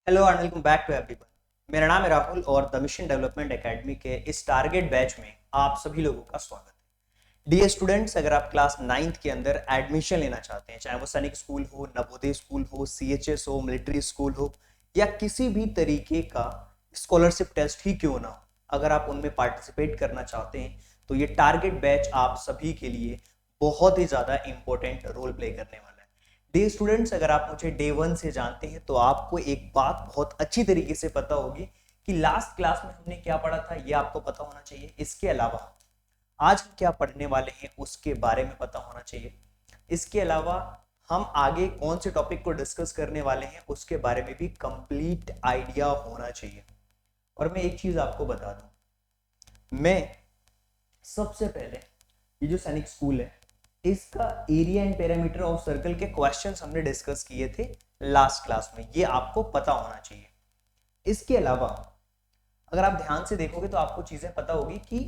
Hello and welcome back to everyone. मेरा नाम है राहुल और द मिशन डेवलपमेंट एकेडमी के इस टारगेट बैच में आप सभी लोगों का स्वागत है। डियर स्टूडेंट्स, अगर आप क्लास 9th के अंदर एडमिशन लेना चाहते हैं, चाहे वो सैनिक स्कूल हो, नवोदय स्कूल हो, सीएचएस हो, मिलिट्री स्कूल हो या किसी भी तरीके का स्कॉलरशिप टेस्ट ही क्यों ना हो, अगर आप उनमें पार्टिसिपेट करना चाहते हैं तो ये टारगेट बैच आप सभी के लिए बहुत ही ज़्यादा इंपॉर्टेंट रोल प्ले करने वाला है। डे स्टूडेंट्स, अगर आप मुझे डे 1 से जानते हैं तो आपको एक बात बहुत अच्छी तरीके से पता होगी कि लास्ट क्लास में हमने क्या पढ़ा था, ये आपको पता होना चाहिए। इसके अलावा आज हम क्या पढ़ने वाले हैं उसके बारे में पता होना चाहिए। इसके अलावा हम आगे कौन से टॉपिक को डिस्कस करने वाले हैं उसके बारे में भी कंप्लीट आइडिया होना चाहिए। और मैं एक चीज आपको बता दूं, मैं सबसे पहले ये जो सैनिक स्कूल है इसका area and parameter of circle के क्वेश्चंस हमने डिस्कस किए थे लास्ट क्लास में, ये आपको पता होना चाहिए। इसके अलावा अगर आप ध्यान से देखोगे तो आपको चीजें पता होगी कि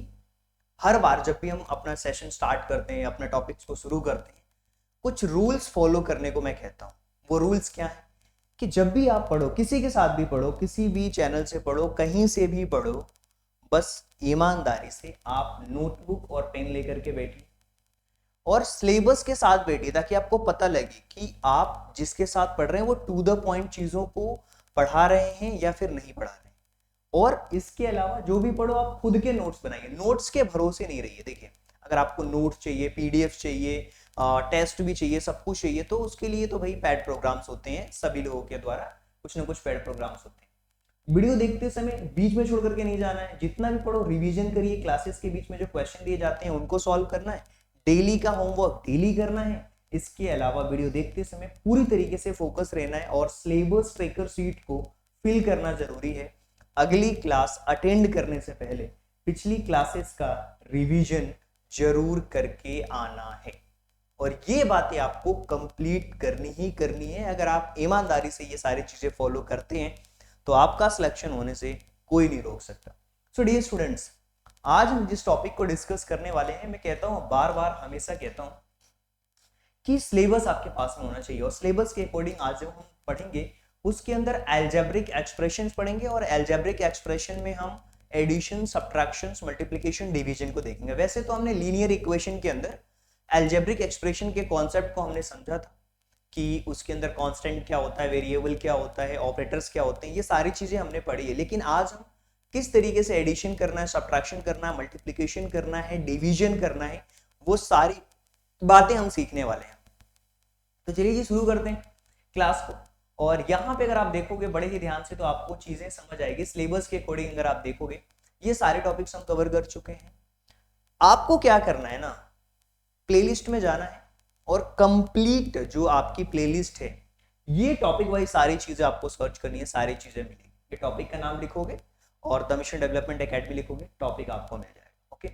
हर बार जब भी हम अपना सेशन स्टार्ट करते हैं, अपने टॉपिक्स को शुरू करते हैं, कुछ रूल्स फॉलो करने को मैं कहता हूं। वो रूल्स क्या है कि जब भी आप पढ़ो, किसी के साथ भी पढ़ो, किसी भी चैनल से पढ़ो, कहीं से भी पढ़ो, बस ईमानदारी से आप नोटबुक और पेन लेकर के बैठिए और सिलेबस के साथ बैठिए, ताकि आपको पता लगे कि आप जिसके साथ पढ़ रहे हैं वो टू द पॉइंट चीजों को पढ़ा रहे हैं या फिर नहीं पढ़ा रहे हैं। और इसके अलावा जो भी पढ़ो आप खुद के नोट्स बनाइए, नोट्स के भरोसे नहीं रहिए। देखिए, अगर आपको नोट्स चाहिए, पीडीएफ चाहिए, टेस्ट भी चाहिए, सब कुछ चाहिए, तो उसके लिए तो भाई पैड प्रोग्राम्स होते हैं, सभी लोगों के द्वारा कुछ ना कुछ पैड प्रोग्राम्स होते हैं। वीडियो देखते समय बीच में छोड़ करके नहीं जाना है, जितना भी पढ़ो रिवीजन करिए, क्लासेस के बीच में जो क्वेश्चन दिए जाते हैं उनको सॉल्व करना है, डेली का होमवर्क डेली करना है। इसके अलावा वीडियो देखते समय पूरी तरीके से फोकस रहना है और सिलेबस ट्रैकर शीट को फिल करना जरूरी है। अगली क्लास अटेंड करने से पहले पिछली क्लासेस का रिवीजन जरूर करके आना है और ये बातें आपको कंप्लीट करनी ही करनी है। अगर आप ईमानदारी से ये सारी चीजें फॉलो करते हैं तो आपका सिलेक्शन होने से कोई नहीं रोक सकता। सो डियर स्टूडेंट्स, आज हम जिस टॉपिक को डिस्कस करने वाले हैं, मैं कहता हूं, बार बार हमेशा कहता हूं कि सिलेबस आपके पास में होना चाहिए और सिलेबस के अकॉर्डिंग आज जो हम पढ़ेंगे उसके अंदर एल्जेब्रिक एक्सप्रेशंस पढ़ेंगे और एल्जेब्रिक एक्सप्रेशन में हम एडिशन, सब्ट्रैक्शन, मल्टीप्लिकेशन, डिवीजन को देखेंगे। वैसे तो हमने लीनियर इक्वेशन के अंदर एल्जेब्रिक एक्सप्रेशन के कॉन्सेप्ट को हमने समझा था कि उसके अंदर कांस्टेंट क्या होता है, वेरिएबल क्या होता है, ऑपरेटर्स क्या होते हैं, ये सारी चीजें हमने पढ़ी है। लेकिन आज हम किस तरीके से एडिशन करना है, सब्ट्रैक्शन करना है, मल्टीप्लिकेशन करना है, डिवीजन करना है, वो सारी बातें हम सीखने वाले हैं। तो चलिए जी शुरू करते हैं क्लास को। और यहाँ पे अगर आप देखोगे बड़े ही ध्यान से तो आपको चीजें समझ आएगी। सिलेबस के अकॉर्डिंग अगर आप देखोगे ये सारे टॉपिक्स हम कवर कर चुके हैं। आपको क्या करना है ना, प्लेलिस्ट में जाना है और कंप्लीट जो आपकी प्लेलिस्ट है ये टॉपिक वाइज सारी चीजें आपको सर्च करनी है, सारी चीजें मिलेगी। ये टॉपिक का नाम लिखोगे और द मिशन डेवलपमेंट एकेडमी लिखोगे, टॉपिक आपको मिल जाएगा। ओके,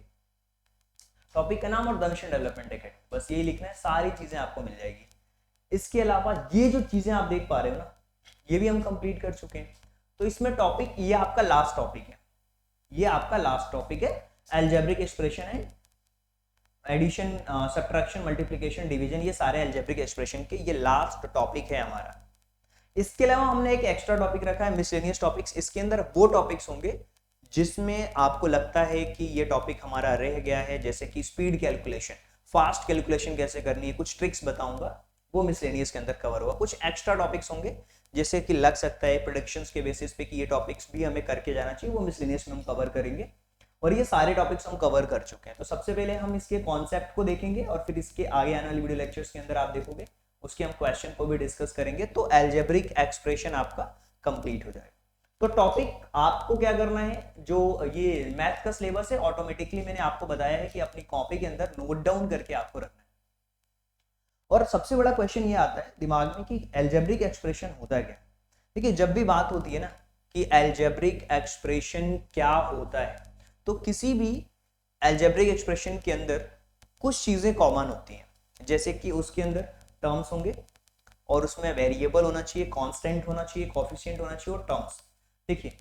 टॉपिक का नाम और द मिशन डेवलपमेंट एकेडमी, बस यही लिखना है, सारी चीजें आपको मिल जाएगी। इसके अलावा ये जो चीजें आप देख पा रहे हो ना, ये भी हम कंप्लीट कर चुके हैं। तो इसमें टॉपिक, ये आपका लास्ट टॉपिक है, ये आपका लास्ट टॉपिक है। अलजेब्रिक एक्सप्रेशन है, एडिशन, सब्ट्रैक्शन, मल्टीप्लिकेशन, डिवीजन, ये सारे अलजेब्रिक एक्सप्रेशन के ये लास्ट टॉपिक है हमारा। इसके अलावा हमने एक एक्स्ट्रा टॉपिक रखा है, मिसलेनियस टॉपिक्स। इसके अंदर वो टॉपिक्स होंगे जिसमें आपको लगता है कि ये टॉपिक हमारा रह गया है, जैसे कि स्पीड कैलकुलेशन, फास्ट कैलकुलेशन कैसे करनी है, कुछ ट्रिक्स बताऊंगा, वो मिसलेनियस के अंदर कवर होगा। कुछ एक्स्ट्रा टॉपिक्स होंगे जैसे कि लग सकता है प्रेडिक्शंस के बेसिस पे कि ये टॉपिक्स भी हमें करके जाना चाहिए, वो मिसलेनियस में हम कवर करेंगे। और ये सारे टॉपिक्स हम कवर कर चुके हैं। तो सबसे पहले हम इसके कॉन्सेप्ट को देखेंगे और फिर इसके आगे आने वाले वीडियो लेक्चर्स के अंदर आप देखोगे उसके हम क्वेश्चन को भी डिस्कस करेंगे, तो अलजेब्रिक एक्सप्रेशन आपका कंप्लीट हो जाएगा। तो टॉपिक आपको क्या करना है, जो ये मैथ का सिलेबस है ऑटोमेटिकली मैंने आपको बताया है कि अपनी कॉपी के अंदर नोट डाउन करके आपको रखना है। और सबसे बड़ा क्वेश्चन ये आता है दिमाग में कि अलजेब्रिक एक्सप्रेशन होता है क्या। देखिए, जब भी बात होती है ना कि अलजेब्रिक एक्सप्रेशन क्या होता है, तो किसी भी अलजेब्रिक एक्सप्रेशन के अंदर कुछ चीजें कॉमन होती हैं, जैसे कि उसके अंदर टर्म्स होंगे और उसमें वेरिएबल होना चाहिए, कांस्टेंट होना चाहिए, कोफिशिएंट होना चाहिए और टर्म्स। देखिए,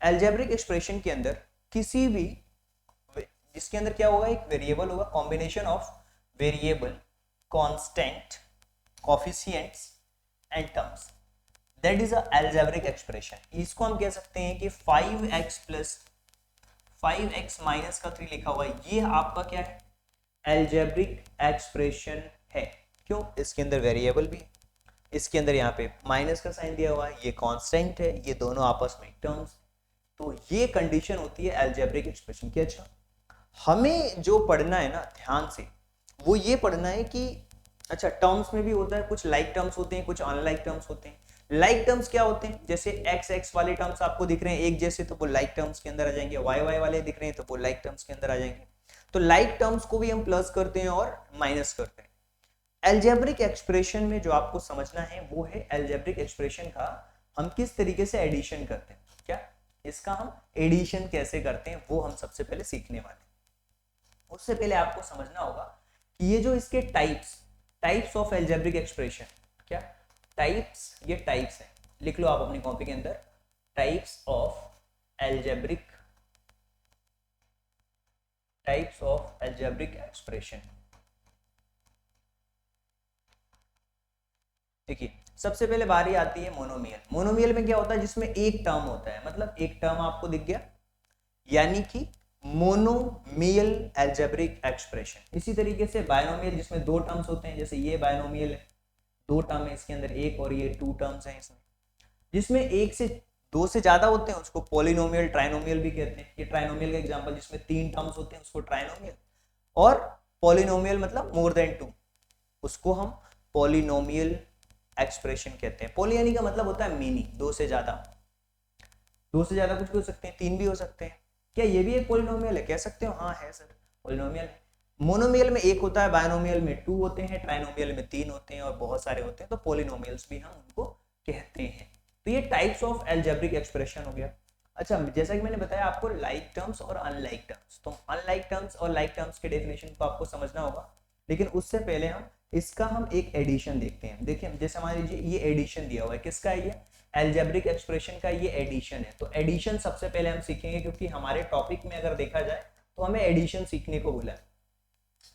अलजेब्रिक एक्सप्रेशन के अंदर किसी भी, जिसके अंदर क्या होगा, एक वेरिएबल होगा, combination of variable, constant, coefficients and terms. That is a algebraic expression. इसको हम कह सकते हैं कि 5x प्लस 5x माइनस का 3 लिखा हुआ है, ये आपका क्या है, अलजेब्रिक एक्सप्रेशन है। क्यों, इसके अंदर वेरिएबल भी है, इसके अंदर यहाँ पे माइनस का साइन दिया हुआ है, ये कांस्टेंट है, ये दोनों आपस में टर्म्स, तो ये कंडीशन होती है अलजेब्रिक एक्सप्रेशन की। अच्छा, हमें जो पढ़ना है ना ध्यान से, वो ये पढ़ना है कि अच्छा टर्म्स में भी होता है, कुछ लाइक टर्म्स होते हैं, कुछ अनलाइक टर्म्स होते हैं। लाइक टर्म्स क्या होते हैं, जैसे एक्स एक्स वाले टर्म्स आपको दिख रहे हैं एक जैसे, तो वो लाइक टर्म्स के अंदर आ जाएंगे, वाई वाई वाले दिख रहे हैं तो वो लाइक टर्म्स के अंदर आ जाएंगे। तो लाइक टर्म्स को भी हम प्लस करते हैं और माइनस करते हैं। अलजेब्रिक एक्सप्रेशन में जो आपको समझना है वो है अलजेब्रिक एक्सप्रेशन का हम किस तरीके से एडिशन करते हैं। क्या, इसका हम एडिशन कैसे करते हैं वो हम सबसे पहले सीखने वाले हैं। उससे पहले आपको समझना होगा कि ये जो इसके टाइप्स ऑफ अलजेब्रिक एक्सप्रेशन, क्या टाइप्स, ये टाइप्स है, लिख लो आप अपनी कॉपी के अंदर, टाइप्स ऑफ अलजेब्रिक एक्सप्रेशन। देखिए सबसे पहले बारी आती है मोनोमियल। मोनोमियल में क्या होता है, जिसमें एक टर्म होता है, मतलब एक टर्म आपको दिख गया, यानी कि मोनोमियल अलजेब्रिक एक्सप्रेशन। इसी तरीके से बायनोमियल, जिसमें दो टर्म्स होते हैं, जैसे ये बायनोमियल है, दो टर्म है इसके अंदर एक, और ये टू टर्म्स हैं इसमें। जिसमें एक से दो से ज्यादा होते हैं उसको पॉलिनोमियल ट्राइनोमियल भी कहते हैं। ये ट्राइनोमियल का एग्जांपल, जिसमें तीन टर्म्स होते हैं उसको ट्राइनोमियल, और पॉलिनोमियल मतलब मोर देन टू, उसको हम पॉलिनोमियल एक्सप्रेशन कहते हैं। पॉली यानी का मतलब होता है मेनी, दो से ज्यादा, दो से ज्यादा कुछ भी हो सकते हैं, तीन भी हो सकते हैं। क्या ये भी एक पॉलिनोमियल है, कह सकते हो, हाँ है सर पॉलिनोमियल है। मोनोमियल में एक होता है, बायनोमियल में टू होते हैं, ट्राइनोमियल में तीन होते हैं और बहुत सारे होते हैं, तो पॉलिनोमियल्स भी हम उनको कहते हैं। तो ये टाइप्स ऑफ अलजेब्रिक एक्सप्रेशन हो गया। अच्छा, जैसा कि मैंने बताया आपको लाइक टर्म्स और अनलाइक टर्म्स, तो अनलाइक टर्म्स और लाइक टर्म्स के डेफिनेशन को आपको समझना होगा, लेकिन उससे पहले हम इसका हम एक एडिशन देखते हैं। देखिए जैसे मान लीजिए ये एडिशन दिया हुआ है, किसका है ये, अलजेब्रिक एक्सप्रेशन का ये एडिशन है। तो एडिशन सबसे पहले हम सीखेंगे, क्योंकि हमारे टॉपिक में अगर देखा जाए तो हमें एडिशन सीखने को बोला है।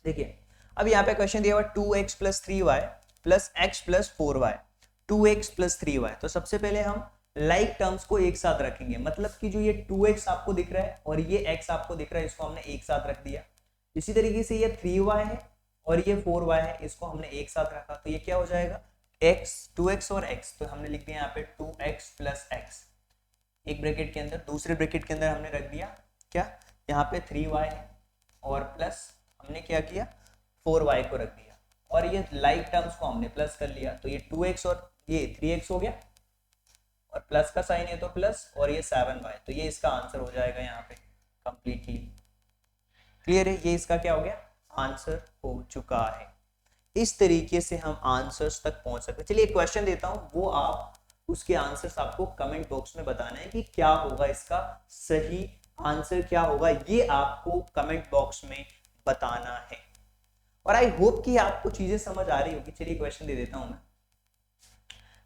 देखिए अब यहाँ पे क्वेश्चन दिया हुआ 2x plus 3y plus x plus 4y, 2x plus 3y। तो सबसे पहले हम लाइक टर्म्स को एक साथ रखेंगे, मतलब कि जो ये 2x आपको दिख रहा है और ये x आपको दिख रहा है, इसको हमने एक साथ रख दिया। इसी तरीके से ये 3y है और ये 4y है, इसको हमने एक साथ रखा, तो ये क्या हो जाएगा, x 2x और x, तो हमने लिख दिया यहाँ पे 2x प्लस x, एक ब्रैकेट के अंदर, दूसरे ब्रैकेट के अंदर हमने रख दिया क्या, यहाँ पे 3y है और प्लस हमने क्या किया 4y को रख दिया, और ये लाइक टर्म्स को हमने प्लस कर लिया, तो ये 2x और ये 3x हो गया, और प्लस का साइन है तो प्लस, और ये 7y, तो ये इसका आंसर हो जाएगा यहाँ पे कंप्लीटली। क्लियर है, ये इसका क्या हो गया, आंसर हो चुका है। इस तरीके से हम आंसर्स तक पहुंच सकते हैं। चलिए एक क्वेश्चन देता हूं, वो आप उसके आंसर्स आपको कमेंट बॉक्स में बताना है कि क्या होगा, इसका सही आंसर क्या होगा, ये आपको कमेंट बॉक्स में बताना है। और आई होप कि आपको चीजें समझ आ रही होगी। चलिए क्वेश्चन दे देता हूं मैं।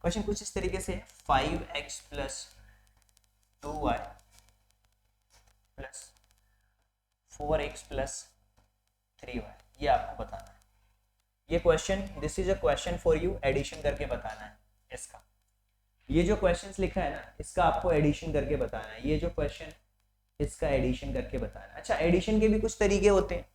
क्वेश्चन कुछ इस तरीके से 5x plus 2y plus 4x plus 3y, ये आपको बताना है। ये question, this is a question for you, addition करके बताना है इसका। ये जो क्वेश्चंस लिखा है ना, इसका आपको एडिशन करके बताना है। ये जो क्वेश्चन, इसका एडिशन करके बताना है। अच्छा, एडिशन के भी कुछ तरीके होते हैं।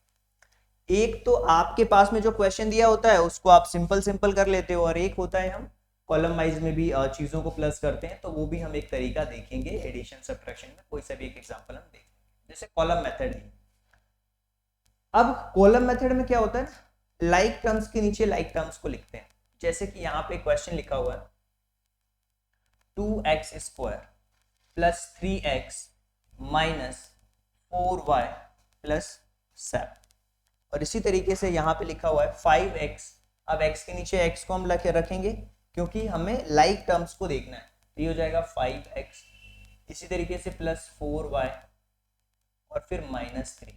एक तो आपके पास में जो क्वेश्चन दिया होता है उसको आप सिंपल कर लेते हो, और एक होता है हम कॉलम वाइज में भी चीजों को प्लस करते हैं, तो वो भी हम एक तरीका देखेंगे एडिशन सब्ट्रैक्शन में। कोई सा भी एक एग्जांपल हम देखेंगे, जैसे कॉलम मेथड है। अब कॉलम मेथड में क्या होता है, लाइक टर्म्स के नीचे लाइक टर्म्स को लिखते हैं। जैसे कि यहाँ पे क्वेश्चन लिखा हुआ है 2x square plus 3x minus 4y plus 7, और इसी तरीके से यहाँ पे लिखा हुआ है 5x। अब x के नीचे x को हम रखेंगे क्योंकि हमें लाइक टर्म्स को देखना है, तो ये हो जाएगा 5x, इसी तरीके से प्लस 4y और फिर माइनस 3।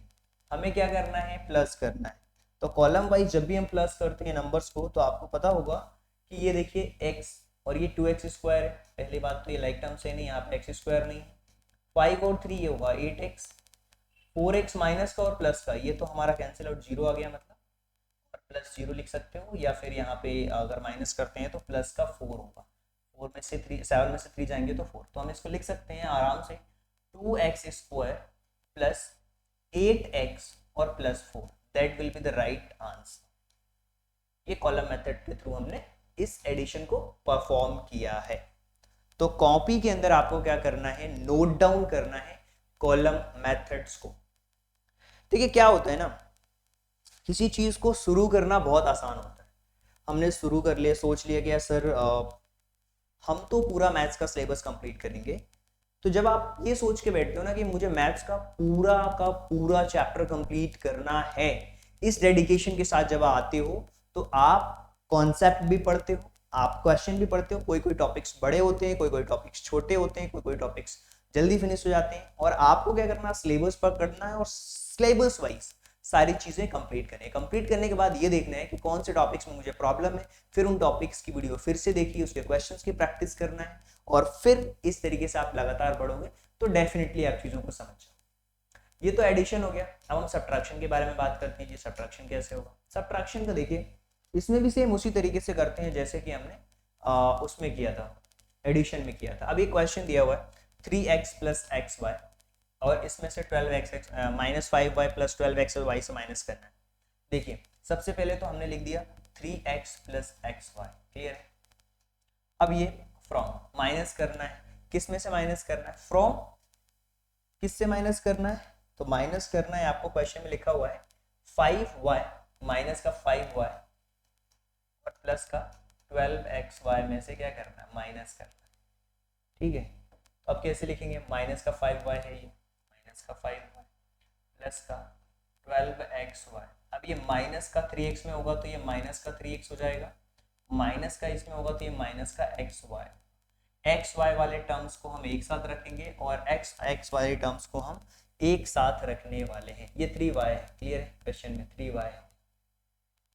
हमें क्या करना है, प्लस करना है। तो कॉलम वाइज जब भी हम प्लस करते हैं नंबर्स को, तो आपको पता होगा कि ये देखिए x और ये 2x स्क्वायर है। पहली बात तो ये लाइक टर्म से नहीं, यहाँ पे x स्क्वायर नहीं, 5 और 3 ये होगा 8x, 4x माइनस का और प्लस का, ये तो हमारा कैंसिल आउट, 0 आ गया मतलब, और प्लस 0 लिख सकते हो, या फिर यहाँ पे अगर माइनस करते हैं तो प्लस का 4 होगा, 4 में से 3, 7 में से 3 जाएंगे तो 4, तो हम इसको लिख सकते हैं आराम से 2x स्क्वायर प्लस 8x और plus 4, that will be the right answer. ये कॉलम मेथड के थ्रू हमने इस एडिशन को परफॉर्म किया है। तो कॉपी के अंदर आपको क्या करना है, नोट डाउन करना है कॉलम मेथड्स को। देखिए क्या होता है ना, किसी चीज को शुरू करना बहुत आसान होता है। हमने शुरू कर लिया, सोच लिया कि यार सर हम तो पूरा मैथ्स का सिलेबस कंप्लीट करेंगे। तो जब आप ये सोच के बैठते हो ना कि मुझे मैथ्स का पूरा चैप्टर कंप्लीट करना है, इस डेडिकेशन के साथ जब आते हो तो आप कॉन्सेप्ट भी पढ़ते हो, आप क्वेश्चन भी पढ़ते हो। कोई कोई टॉपिक्स बड़े होते हैं, कोई कोई टॉपिक्स छोटे होते हैं, कोई कोई टॉपिक्स जल्दी फिनिश हो जाते हैं, और आपको क्या करना है, सिलेबस पकड़ना है और सिलेबस वाइज सारी चीजें कंप्लीट करनी है। कंप्लीट करने के बाद ये देखना है कि कौन से टॉपिक्स में मुझे प्रॉब्लम है, फिर उन टॉपिक्स की वीडियो फिर से देखिए, उसके क्वेश्चंस की प्रैक्टिस करना है, और फिर इस तरीके से आप लगातार पढ़ोगे तो डेफिनेटली आप चीजों को समझ जाओगे। ये तो एडिशन हो गया। अब हम सब्ट्रैक्शन के बारे में बात करते हैं कि सब्ट्रैक्शन कैसे होगा। सब्ट्रैक्शन का देखिए, इसमें भी सेम उसी तरीके से करते हैं जैसे कि हमने उसमें किया था, एडिशन में किया था। अब ये क्वेश्चन दिया हुआ है 3x प्लस एक्स वाई, और इसमें से 12x minus 5y plus 12x Y से माइनस करना है। देखिए सबसे पहले तो हमने लिख दिया 3x plus x Y, clear है। अब ये फ्रॉम माइनस करना है, किस में से माइनस करना है, फ्रॉम किस से माइनस करना है, तो माइनस करना है, आपको क्वेश्चन में लिखा हुआ है 5y माइनस का 5y और प्लस का 12xy में से क्या करना है, माइनस करना है, ठीक है। अब कैसे लिखेंगे, माइनस का 5y है ये, माइनस का 5y प्लस का 12xy। अब ये माइनस का 3x में होगा तो ये माइनस का 3x हो जाएगा, माइनस का इसमें होगा तो ये माइनस का xy। xy वाले टर्म्स को हम एक साथ रखेंगे और x वाले टर्म्स को हम एक साथ रखने वाले हैं। ये 3y है, क्लियर है, क्वेश्चन में 3y है,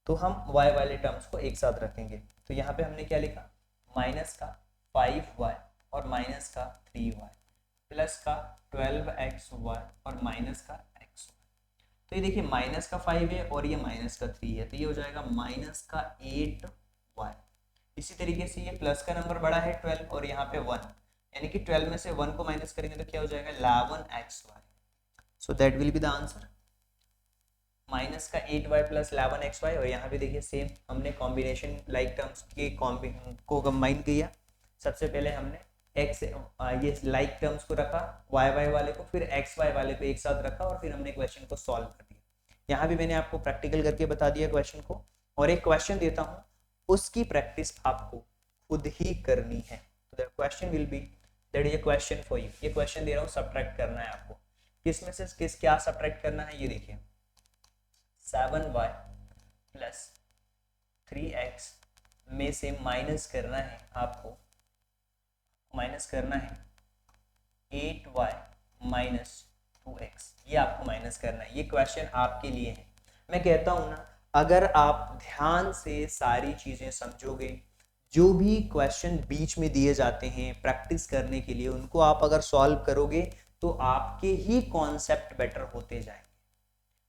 तो हम y वाले टर्म्स को एक साथ रखेंगे। तो यहाँ पे हमने क्या लिखा, माइनस का 5y और माइनस का 3y प्लस का 12xy और माइनस का x। तो ये देखिए माइनस का 5 है और ये माइनस का 3 है, तो ये हो जाएगा माइनस का 8y। इसी तरीके से ये प्लस का नंबर बड़ा है 12 और यहाँ पे 1, यानी कि 12 में से 1 को माइनस करेंगे तो क्या हो जाएगा 11xy। So that will be the answer, minus का 8y प्लस 11xy। और यहाँ पे देखिए सेम हमने कॉम्बिनेशन लाइक टर्म्स के को कंबाइन किया। सबसे पहले हमने x ये लाइक टर्म्स को रखा, y वाले को, फिर xy वाले को एक साथ रखा और फिर हमने क्वेश्चन को सॉल्व कर दिया। यहाँ भी मैंने आपको प्रैक्टिकल करके बता दिया क्वेश्चन को, और एक क्वेश्चन देता हूँ उसकी प्रैक्टिस आपको खुद ही करनी है। तो the question will be that is a question for you. ये क्वेश्चन दे रहा हूँ, सब्ट्रैक्ट करना है आपको। किस में से किस क्या सब्ट्रैक्ट करना है, ये देखिए 7y प्लस 3x में से माइनस करना है आपको, माइनस करना है 8y माइनस 2x, ये आपको माइनस करना है। ये क्वेश्चन आपके लिए है। मैं कहता हूं ना, अगर आप ध्यान से सारी चीजें समझोगे, जो भी क्वेश्चन बीच में दिए जाते हैं प्रैक्टिस करने के लिए, उनको आप अगर सॉल्व करोगे तो आपके ही कॉन्सेप्ट बेटर होते जाएंगे।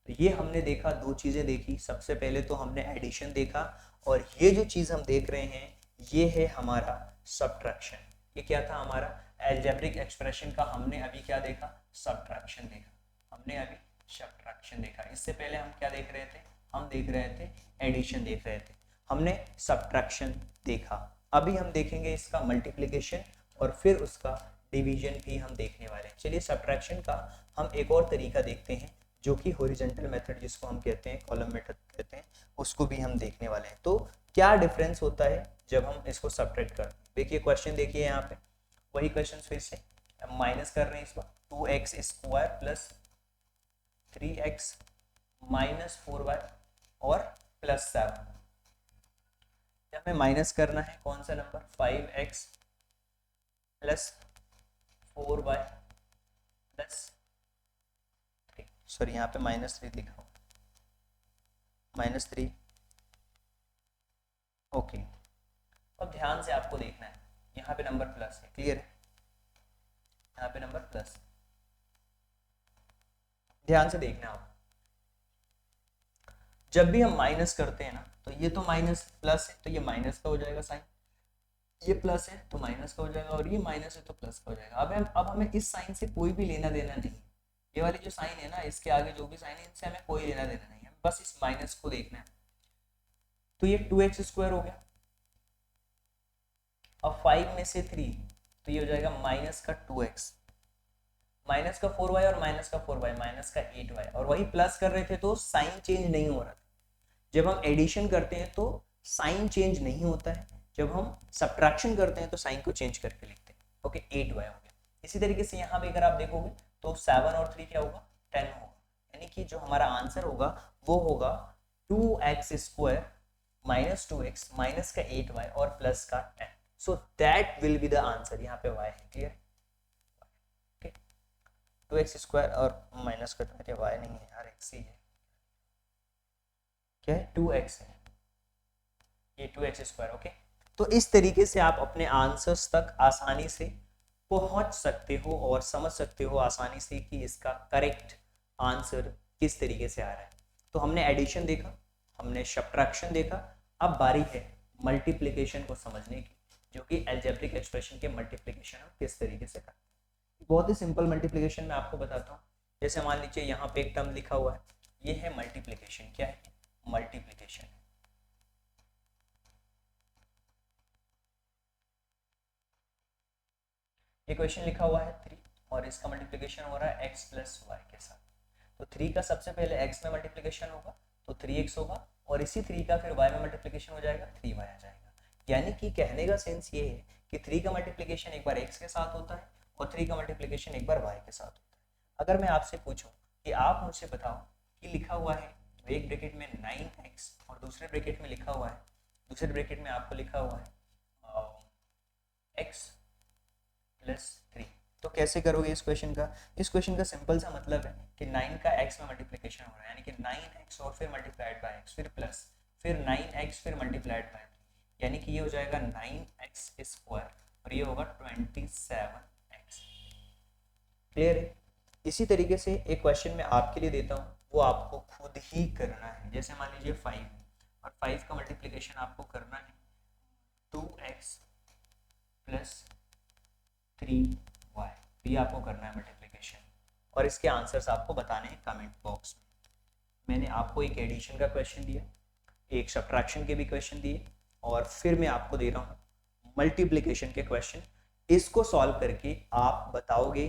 तो ये हमने देखा, दो चीजें देखी। सबसे पहले तो हमने एडिशन देखा, और ये जो चीज हम देख रहे हैं ये है हमारा सब्ट्रैक्शन। ये क्या था, हमारा अलजेब्रिक एक्सप्रेशन का हमने अभी क्या देखा, सब्ट्रैक्शन देखा। हमने अभी सब्ट्रैक्शन देखा। इससे पहले हम क्या देख रहे थे, हम देख रहे थे एडिशन देख रहे थे, हमने सब्ट्रैक्शन देखा। अभी हम देखेंगे इसका मल्टीप्लिकेशन और फिर उसका डिवीजन भी हम देखने वाले हैं। चलिए सब्ट्रैक्शन का हम एक और तरीका देखते हैं, जो कि हॉरिजॉन्टल मेथड जिसको हम कहते हैं, कॉलम मेथड कहते हैं, उसको भी हम देखने वाले हैं। तो क्या डिफरेंस होता है जब हम इसको सब्ट्रैक्ट करते हैं। देखिए क्वेश्चन देखिए, यहाँ पे वही क्वेश्चन फिर से माइनस कर रहे हैं। इस बार 2x square plus 3x minus 4y और प्लस 7। हमें माइनस करना है कौन सा number, 5x plus 4y plus, sorry यहाँ पे -3 लिखा हूँ, -3, ओके। अब ध्यान से आपको देखना है, यहाँ पे नंबर प्लस है, क्लियर है, यहाँ पे नंबर प्लस, ध्यान से देखना आप। जब भी हम माइनस करते हैं ना, तो ये तो माइनस प्लस है तो ये माइनस का हो जाएगा साइन, ये प्लस है तो माइनस का हो जाएगा और ये माइनस है तो प्लस का हो जाएगा। अब हमें इस साइन से कोई भी लेना देना नहीं, ये वाली जो साइन है ना, इसके आगे जो भी साइन है इनसे हमें कोई लेना देना नहीं है, बस इस माइनस को देखना है। तो ये 2x² हो गया। अब 5 में से 3 तो ये हो जाएगा माइनस का 2x, माइनस का 4y और माइनस का 4y, माइनस का 8y। और वही प्लस कर रहे थे तो साइन चेंज नहीं हो रहा था। जब हम एडिशन करते हैं तो साइन चेंज नहीं होता है, जब हम सब्ट्रैक्शन करते हैं तो साइन को चेंज करके लिखते हैं। ओके 8y हो गया। इसी तरीके से यहाँ पे अगर आप देखोगे तो 7 और 3 क्या होगा, 10 होगा। यानी कि जो हमारा आंसर होगा वो होगा 2x² माइनस 2x माइनस का 8y और प्लस का 10। So that will be the answer. यहाँ पे y है, क्लियर। 2x² और माइनस का y नहीं है यार, x ही है। क्या है, 2x है, ये 2x²। ओके, तो इस तरीके से आप अपने आंसर्स तक आसानी से पहुंच सकते हो और समझ सकते हो आसानी से कि इसका करेक्ट आंसर किस तरीके से आ रहा है। तो हमने एडिशन देखा, हमने सब्ट्रैक्शन देखा, अब बारी है मल्टीप्लिकेशन को समझने की, जो कि अलजेब्रिक एक्सप्रेशन के मल्टीप्लिकेशन हम किस तरीके से करते हैं। बहुत ही सिंपल मल्टीप्लिकेशन मैं आपको बताता हूँ। जैसे मान लीजिए यहाँ पे एक टर्म लिखा हुआ है, ये है मल्टीप्लिकेशन। क्या है, मल्टीप्लिकेशन। ये क्वेश्चन लिखा हुआ है 3 और इसका मल्टीप्लिकेशन हो रहा है x प्लस वाई के साथ। तो 3 का सबसे पहले x में मल्टीप्लिकेशन होगा तो 3x होगा, और इसी 3 का फिर y में मल्टीप्लिकेशन हो जाएगा, 3y आ जाएगा। यानी कि कहने का सेंस ये है कि 3 का मल्टीप्लिकेशन एक बार x के साथ होता है और 3 का मल्टीप्लिकेशन एक बार y के साथ होता है। अगर मैं आपसे पूछूं कि आप मुझसे बताओ कि लिखा हुआ है एक ब्रैकेट में 9x और दूसरे ब्रैकेट में लिखा हुआ है, दूसरे ब्रैकेट में आपको लिखा हुआ है x प्लस 3, तो कैसे करोगे इस क्वेश्चन का। इस क्वेश्चन का सिंपल सा मतलब है कि 9 का x में मल्टीप्लिकेशन हो रहा है, यानी कि 9x और फिर मल्टीप्लाइड बाय x, फिर प्लस, फिर 9x फिर मल्टीप्लाइड बाय 3, यानी कि ये हो जाएगा 9x² और ये होगा 27x। क्लियर है। इसी तरीके से एक क्वेश्चन मैं आपके लिए देता हूँ, वो आपको खुद ही करना है। जैसे मान लीजिए 5 और 5 का मल्टीप्लिकेशन आपको करना है 2x प्लस 3y, ये आपको करना है मल्टीप्लिकेशन, और इसके आंसर्स आपको बताने हैं कमेंट बॉक्स में। मैंने आपको एक एडिशन का क्वेश्चन दिया, एक सब्ट्रैक्शन के भी क्वेश्चन दिए, और फिर मैं आपको दे रहा हूँ मल्टीप्लिकेशन के क्वेश्चन। इसको सॉल्व करके आप बताओगे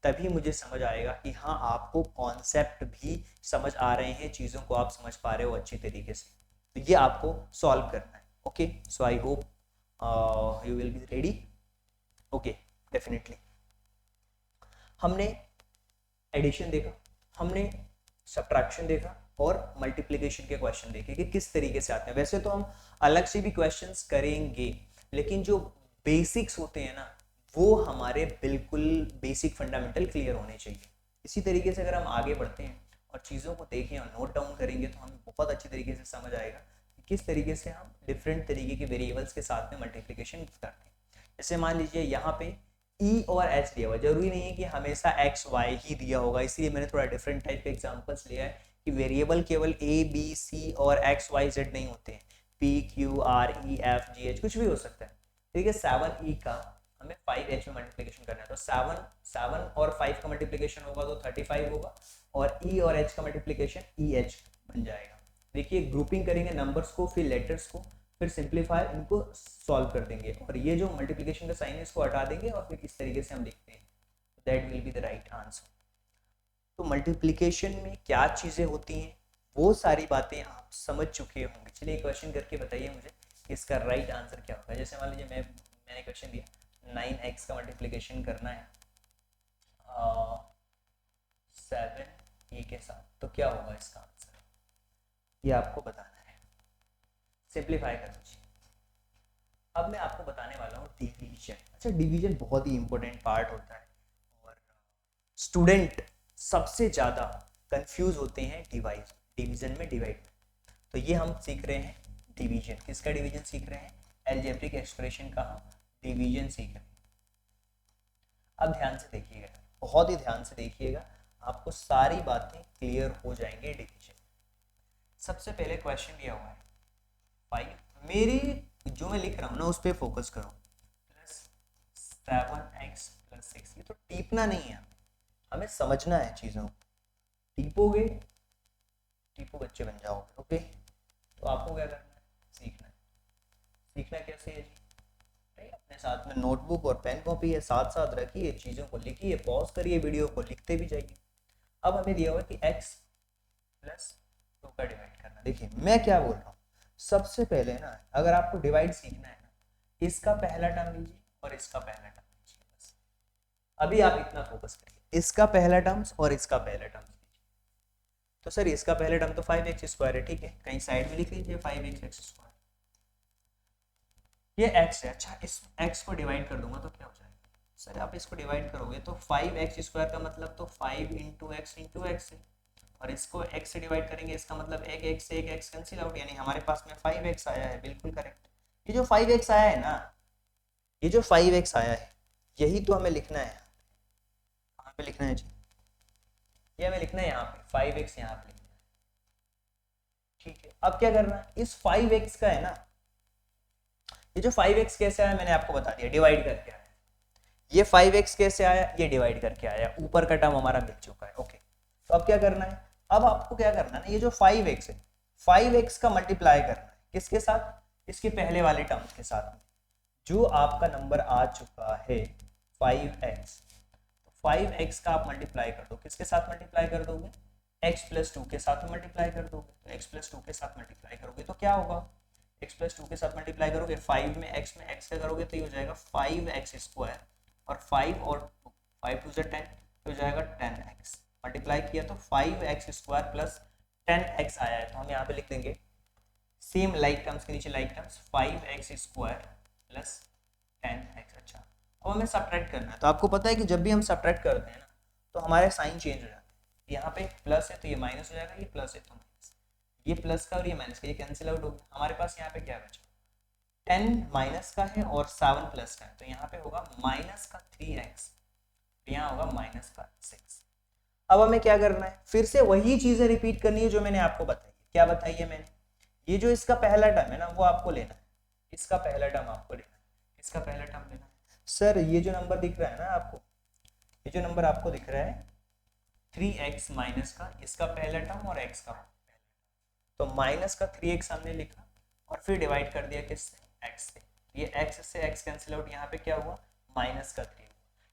तभी मुझे समझ आएगा कि हाँ आपको कॉन्सेप्ट भी समझ आ रहे हैं, चीज़ों को आप समझ पा रहे हो अच्छी तरीके से। तो ये आपको सॉल्व करना है। Okay, so I hope you will be ready. Okay, definitely. हमने एडिशन देखा, हमने सब्ट्रैक्शन देखा और मल्टीप्लिकेशन के क्वेश्चन देखे कि किस तरीके से आते हैं। वैसे तो हम अलग से भी क्वेश्चंस करेंगे, लेकिन जो बेसिक्स होते हैं ना वो हमारे बिल्कुल बेसिक फंडामेंटल क्लियर होने चाहिए। इसी तरीके से अगर हम आगे बढ़ते हैं और चीज़ों को देखें और नोट डाउन करेंगे तो हमें बहुत अच्छी तरीके से समझ आएगा कि किस तरीके से हम डिफरेंट तरीके के वेरिएबल्स के साथ में मल्टीप्लिकेशन करते हैं। जैसे मान लीजिए यहाँ पे ई और एच दिया हुआ, जरूरी नहीं है कि हमेशा एक्स वाई ही दिया होगा, इसलिए मैंने थोड़ा डिफरेंट टाइप के एग्जांपल्स लिया है कि वेरिएबल केवल ए बी सी और एक्स वाई जेड नहीं होते हैं, P Q R E F G H कुछ भी हो सकता है। ठीक है, 7e का हमें 5h में मल्टीप्लिकेशन करना है, तो 7 और 5 का मल्टीप्लिकेशन होगा तो 35 होगा, और e और h का मल्टीप्लिकेशन EH बन जाएगा। देखिए ग्रुपिंग करेंगे नंबर्स को, फिर लेटर्स को, फिर सिंप्लीफाई इनको सॉल्व कर देंगे, और ये जो मल्टीप्लिकेशन का साइन है इसको हटा देंगे और फिर इस तरीके से हम लिखते हैं, that will be the right answer. तो मल्टीप्लिकेशन में क्या चीज़ें होती हैं वो सारी बातें आप समझ चुके होंगे। चलिए क्वेश्चन करके बताइए मुझे इसका राइट आंसर क्या होगा। जैसे मान लीजिए मैंने क्वेश्चन दिया 9x का मल्टीप्लिकेशन करना है 7e के साथ, तो क्या होगा इसका आंसर, ये आपको बताना है। सिंप्लीफाई कर दीजिए। अब मैं आपको बताने वाला हूँ डिवीजन। अच्छा, डिवीजन बहुत ही इंपॉर्टेंट पार्ट होता है और स्टूडेंट सबसे ज़्यादा कंफ्यूज होते हैं डिवीजन में, डिवाइड में। तो ये हम सीख रहे हैं डिवीजन। किसका डिवीजन सीख रहे हैं, अलजेब्रिक एक्सप्रेशन का हम डिवीजन सीख रहे हैं। अब ध्यान से देखिएगा, बहुत ही ध्यान से देखिएगा, आपको सारी बातें क्लियर हो जाएंगे डिवीजन। सबसे पहले क्वेश्चन दिया हुआ है 5, मेरी जो मैं लिख रहा हूँ ना उस पर फोकस करो। 7x + 6। ये तो टीपना नहीं है, हमें समझना है चीज़ों को। टीपोगे, टीपो बच्चे बन जाओगे। ओके, तो आपको क्या करना है, सीखना है। सीखना कैसे है जी, अपने साथ में नोटबुक और पेन कॉपी है, साथ साथ रखिए, चीज़ों को लिखिए, पॉज करिए वीडियो को, लिखते भी जाइए। अब हमें दिया हुआ कि x + 2 का डिवाइड करना। देखिए मैं क्या बोल रहा हूँ, सबसे पहले ना अगर आपको डिवाइड सीखना है ना, इसका पहला टर्म लीजिए और इसका पहला टर्म लीजिए, बस अभी आप इतना फोकस करिए, इसका पहला टर्म्स और इसका पहला टर्म लीजिए। तो सर इसका पहला टर्म तो 5x² है, ठीक है, कहीं साइड में लिख लीजिए 5x²। ये x है, अच्छा इस x को डिवाइड कर दूंगा तो क्या हो जाएगा, सर आप इसको डिवाइड करोगे तो 5x² का मतलब तो 5 × x × x है, और इसको x से डिवाइड करेंगे, इसका मतलब एक x से एक x कैंसिल आउट, यानी हमारे पास में 5x आया है। बिल्कुल करेक्ट। ये जो 5x आया है ना, ये जो 5x आया है, यही तो हमें लिखना है। कहाँ पे लिखना है जी, ये हमें लिखना है यहाँ पे, 5x यहाँ पे लिखना है, ठीक है। अब क्या करना है, इस 5x का है ना, ये जो 5x कैसे आया मैंने आपको बता दिया, डिवाइड करके आया। ये 5x कैसे आया, ये डिवाइड करके आया, ऊपर का टर्म हमारा मिल चुका है। ओके, तो अब क्या करना है, अब आपको क्या करना है ना, ये जो 5x है, 5x का मल्टीप्लाई करना है किसके साथ, इसके पहले वाले टर्म के साथ में, जो आपका नंबर आ चुका है 5x। 5x का आप मल्टीप्लाई कर दो, किसके साथ मल्टीप्लाई कर दोगे, x + 2 के साथ में मल्टीप्लाई कर दोगे। तो x + 2 के साथ मल्टीप्लाई करोगे तो क्या होगा, x + 2 के साथ मल्टीप्लाई करोगे, 5 में x का करोगे तो ये हो जाएगा 5x² और 5 और 5 2 10, तो हो जाएगा 10x। मल्टीप्लाई किया तो 5x² + 10x आया है, तो हम यहाँ पे लिख देंगे सेम लाइक टर्म्स के नीचे लाइक टर्म्स, 5x² + 10x। अच्छा, अब हमें सब्ट्रैक्ट करना है, तो आपको पता है कि जब भी हम सब्ट्रैक्ट करते हैं ना, तो हमारे साइन चेंज हो जाते हैं। यहाँ पे प्लस है तो ये माइनस हो जाएगा, ये प्लस है तो माइनस, ये प्लस का और ये माइनस का, ये कैंसिल आउट हो गया। हमारे पास यहाँ पे क्या बचा, 10 माइनस का है और 7 प्लस का है, तो यहाँ पे होगा माइनस का 3x, यहाँ होगा माइनस का 6। अब हमें क्या करना है, फिर से वही चीजें रिपीट करनी है जो मैंने आपको बताई। क्या बताई है मैंने, ये जो इसका पहला टर्म है ना वो आपको लेना है, इसका पहला टर्म आपको लेना है, इसका पहला टर्म लेना है। सर ये जो नंबर दिख रहा है ना आपको, ये जो नंबर आपको दिख रहा है 3x माइनस का, इसका पहला टर्म और x का, तो माइनस का 3x हमने लिखा और फिर डिवाइड कर दिया किससे, x से। ये x से x कैंसिल आउट, यहाँ पे क्या हुआ, माइनस का 3।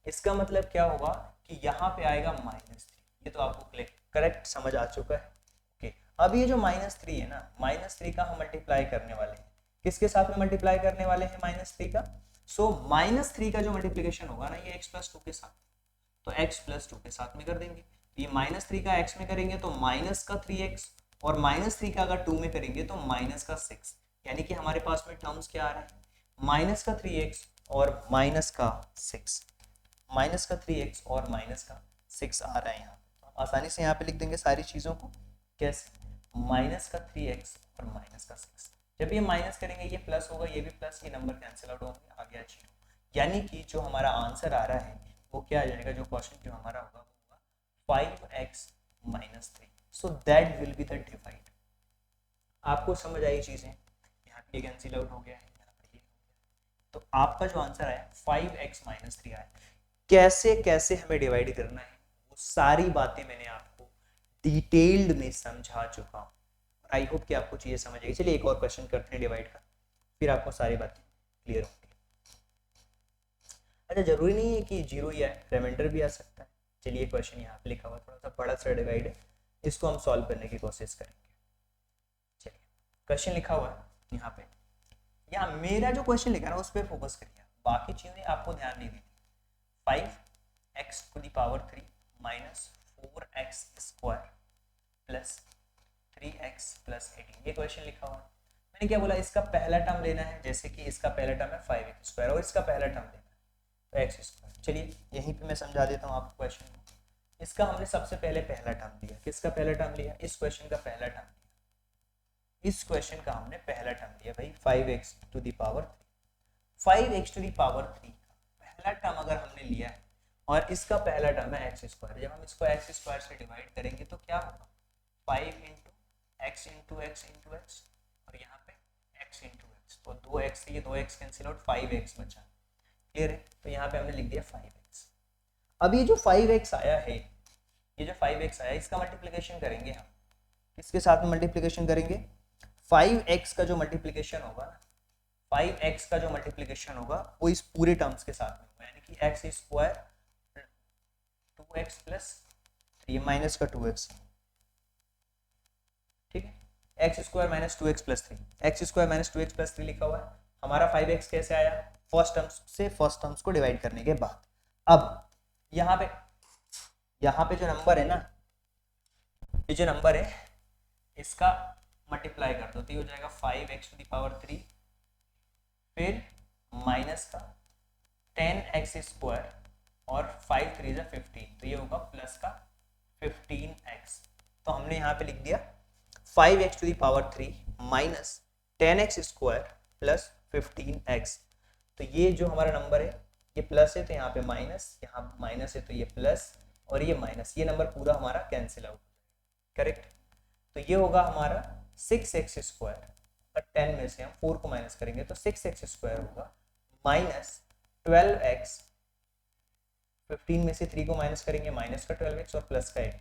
इसका मतलब क्या होगा कि यहाँ पे आएगा -3। ये तो आपको करेक्ट समझ आ चुका है। ओके, अब ये जो -3 है ना, -3 का हम मल्टीप्लाई करने वाले हैं, किसके साथ में मल्टीप्लाई करने वाले हैं, -3 का। सो -3 का जो मल्टीप्लिकेशन होगा ना, ये x + 2 के साथ, तो x + 2 के साथ में कर देंगे। ये -3 का x में करेंगे तो माइनस का 3x, और -3 का अगर 2 में करेंगे तो माइनस का 6, यानी कि हमारे पास में टर्म्स क्या आ रहा है, माइनस का 3x और माइनस का 6, माइनस का 3x और माइनस का 6 आ रहा है यहाँ। तो आसानी से यहाँ पे लिख देंगे सारी चीज़ों को, कैसे, माइनस का 3x और माइनस का 6। जब ये माइनस करेंगे ये प्लस होगा, ये भी प्लस, ये नंबर कैंसिल आउट होंगे, आ गया 0। यानी कि जो हमारा आंसर आ रहा है वो क्या आ जाएगा, जो क्वेश्चन जो हमारा होगा वो होगा 5x - 3। So that will be the divide. आपको समझ आई चीजें, यहाँ पे कैंसिल आउट हो गया है, यहाँ पे ये हो गया, तो आपका जो आंसर आया 5x - 3 आया। कैसे कैसे हमें डिवाइड करना है वो सारी बातें मैंने आपको डिटेल्ड में समझा चुका हूँ। आई होप कि आपको चीजें समझ आई। चलिए एक और क्वेश्चन करते हैं डिवाइड का, फिर आपको सारी बातें क्लियर होंगी। अच्छा, जरूरी नहीं है कि 0 ही आए, रिमाइंडर भी आ सकता है। चलिए क्वेश्चन यहाँ पे लिखा हुआ थोड़ा सा बड़ा सा डिवाइड है, इसको हम सॉल्व करने की कोशिश करेंगे। चलिए क्वेश्चन लिखा हुआ है यहाँ पे, यहाँ मेरा जो क्वेश्चन लिखा है ना उस पर फोकस करिए, बाकी चीजें आपको ध्यान नहीं देनी। 5x⁴ minus 4x² plus 3x + 18, ये क्वेश्चन लिखा हुआ है। मैंने क्या बोला, इसका पहला टर्म लेना है, जैसे कि इसका पहला टर्म है 5x² और इसका पहला टर्म लेना है तो x²। चलिए यहीं पे मैं समझा देता हूँ आपको क्वेश्चन को। इसका हमने सबसे पहले पहला टर्म लिया, किसका पहला टर्म लिया, इस क्वेश्चन का पहला टर्म लिया, इस क्वेश्चन का हमने पहला टर्म लिया भाई 5x⁴। 5x⁴ का पहला टर्म अगर हमने लिया है और इसका पहला टर्म है x², जब हम इसको x² से डिवाइड करेंगे तो क्या होगा, 5 × x × x × x और यहाँ पे x × x, तो 2x से ये 2x कैंसिल आउट, 5x बचा। क्लियर है? तो यहाँ पे हमने लिख दिया 5x। अब ये जो 5x आया है, ये जो 5x आया इसका मल्टीप्लिकेशन करेंगे हम, किसके साथ में मल्टीप्लिकेशन करेंगे? 5x का जो मल्टीप्लिकेशन होगा ना, 5x का जो मल्टीप्लिकेशन होगा वो इस पूरे टर्म्स के साथ में होगा, यानी कि x स्क्वायर 2x प्लस ये माइनस का 2x, ठीक है, x square minus 2x plus 3, x square minus 2x plus 3 लिखा हुआ है। हमारा 5x कैसे आया? फर्स्ट टर्म्स से फर्स्ट टर्म्स को डिवाइड करने के बाद। अब यहाँ पे जो नंबर है ना, ये जो नंबर है इसका मल्टीप्लाई कर दो तो ये हो जाएगा 5x टू द पावर 3, फिर माइनस का 10x स्क्वायर और 5 3 जा 15, तो ये होगा प्लस का 15x। तो हमने यहाँ पे लिख दिया 5x to the power 3 minus 10x square plus 15x। तो ये जो हमारा नंबर है ये प्लस है तो यहाँ पे माइनस, यहाँ माइनस है तो ये प्लस, और ये माइनस, ये नंबर पूरा हमारा कैंसिल आउट, करेक्ट। तो ये होगा हमारा 6x स्क्वायर, और 10 में से हम 4 को माइनस करेंगे तो 6x स्क्वायर होगा माइनस 12x, 15 में से 3 को माइनस करेंगे माइनस का 12x और प्लस का 8।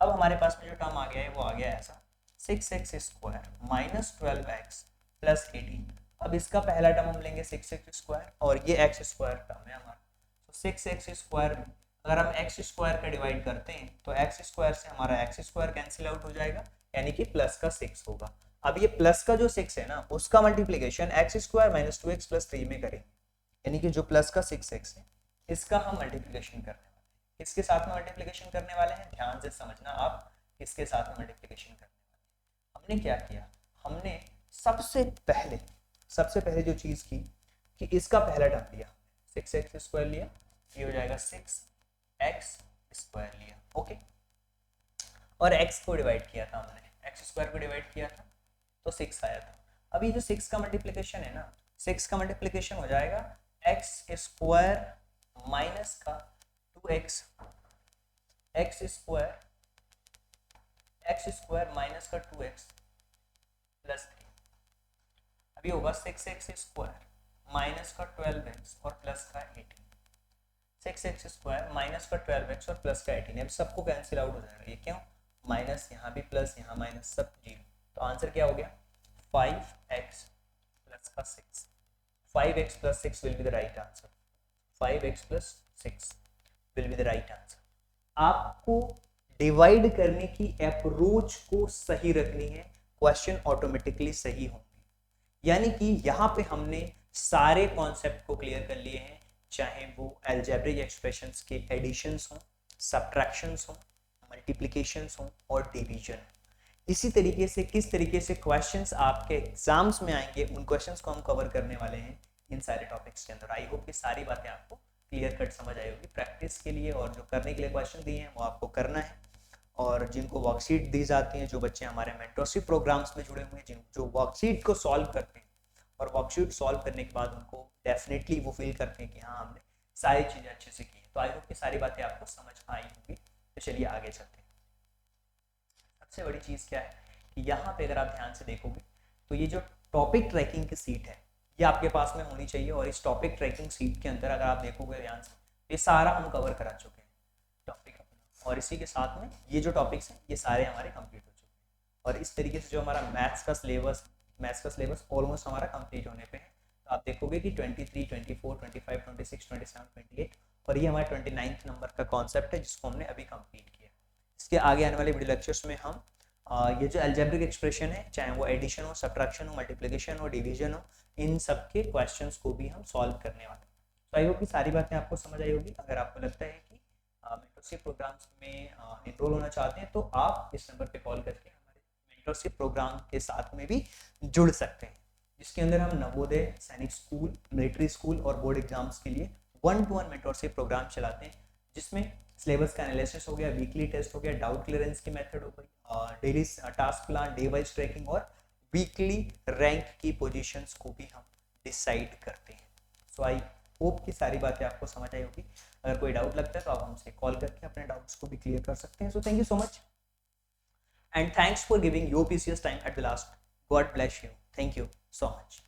अब हमारे पास में जो टर्म आ गया है वो आ गया ऐसा 6x square minus 12x plus 18। अब इसका पहला टर्म हम लेंगे 6x स्क्वायर और ये x स्क्वायर टर्म है हमारा, तो 6x स्क्वायर में अगर हम x स्क्वायर का डिवाइड करते हैं तो x स्क्वायर से हमारा x स्क्वायर कैंसिल आउट हो जाएगा, यानी कि प्लस का 6 होगा। अब ये प्लस का जो 6 है ना उसका multiplication x square minus 2x plus 3 में करेंगे, यानी कि जो प्लस का 6x है इसका हम मल्टीप्लिकेशन करने वाले हैं। किसके साथ में मल्टीप्लिकेशन करने वाले हैं? ध्यान से समझना आप, किसके साथ में मल्टीप्लिकेशन करने वाले हैं। हमने क्या किया, हमने सबसे पहले जो चीज की कि इसका पहला टर्म लिया, 6x स्क्वायर लिया, ये हो जाएगा 6x स्क्वायर लिया, ओके, और x को डिवाइड किया था हमने, x स्क्वायर को डिवाइड किया था तो 6 आया था। अब ये जो 6 का मल्टीप्लिकेशन है ना, 6 का मल्टीप्लिकेशन हो जाएगा x स्क्वायर माइनस का 2x, x स्क्वायर माइनस का 2x प्लस 3। अभी होगा 6x स्क्वायर माइनस का 12x और प्लस का 18, 6x स्क्वायर माइनस का 12x और प्लस का 18। अब सबको कैंसिल आउट हो जाएगा, ये क्यों? माइनस यहाँ भी प्लस यहाँ माइनस, सब जीरो, तो आंसर क्या हो गया? 5x प्लस का 6। 5x plus 6 will be the right answer, 5x plus 6 will be the right answer. आपको डिवाइड करने की अप्रोच को सही रखनी है, क्वेश्चन ऑटोमेटिकली सही होंगे। यानी कि यहाँ पे हमने सारे कॉन्सेप्ट को क्लियर कर लिए हैं, चाहे वो अलजेब्रिक एक्सप्रेशंस के एडिशंस हों, सब्ट्रैक्शंस हों, मल्टीप्लिकेशंस हों और डिवीजन। इसी तरीके से किस तरीके से क्वेश्चंस आपके एग्जाम्स में आएंगे उन क्वेश्चंस को हम कवर करने वाले हैं इन सारे टॉपिक्स के अंदर। आई होप कि सारी बातें आपको क्लियर कट समझ आई होगी। प्रैक्टिस के लिए और जो करने के लिए क्वेश्चन दिए हैं वो आपको करना है, और जिनको वर्कशीट दी जाती हैं, जो बच्चे हमारे मेंटरशिप प्रोग्राम्स में जुड़े हुए हैं, जो वर्कशीट को सॉल्व करते हैं और वर्कशीट सॉल्व करने के बाद उनको डेफिनेटली वो फील करते हैं कि हाँ हमने सारी चीज़ें अच्छे से की है। तो आई होप कि सारी बातें आपको समझ आई होंगी। तो चलिए आगे चलते हैं। सबसे बड़ी चीज़ क्या है कि यहाँ पे अगर आप ध्यान से देखोगे तो ये जो टॉपिक ट्रैकिंग की सीट है ये आपके पास में होनी चाहिए, और इस टॉपिक ट्रैकिंग सीट के अंदर अगर आप देखोगे ध्यान से ये सारा हम कवर करा चुके हैं टॉपिक, और इसी के साथ में ये जो टॉपिक्स हैं ये सारे हमारे कंप्लीट हो चुके हैं। और इस तरीके से जो हमारा मैथ्स का सिलेबस ऑलमोस्ट हमारा कंप्लीट होने पे है। तो आप देखोगे कि 23, 24, 25, 26, 27, 28 और ये हमारा 29 नंबर का कॉन्सेप्ट है जिसको हमने अभी कंप्लीट किया। इसके आगे आने वाले वीडियो लेक्चर्स में हम ये जो अलजेब्रिक एक्सप्रेशन है, चाहे वो एडिशन हो, सब्ट्रैक्शन हो, मल्टीप्लिकेशन हो, डिवीजन हो, इन सब के क्वेश्चंस को भी हम सॉल्व करने वाले हैं। तो आई होप कि सारी बातें आपको समझ आई होगी। अगर आपको लगता है कि मेंटरशिप प्रोग्राम्स में एनरोल होना चाहते हैं तो आप इस नंबर पे कॉल करके हमारे मेंटरशिप प्रोग्राम के साथ में भी जुड़ सकते हैं, जिसके अंदर हम नवोदय, सैनिक स्कूल, मिलिट्री स्कूल और बोर्ड एग्जाम्स के लिए 1-to-1 मेंटरशिप प्रोग्राम चलाते हैं, जिसमें सिलेबस का एनालिसिस हो गया, वीकली टेस्ट हो गया, डाउट क्लियरेंस की मेथड हो गई, daily task plan, day wise tracking और वीकली रैंक की पोजीशंस को भी हम डिसाइड करते हैं। सो आई होप कि सारी बातें आपको समझ आई होगी। अगर कोई डाउट लगता है तो आप हमसे कॉल करके अपने डाउट्स को भी क्लियर कर सकते हैं। So thank you so much and thanks for giving your precious time at the last. God bless you. Thank you so much.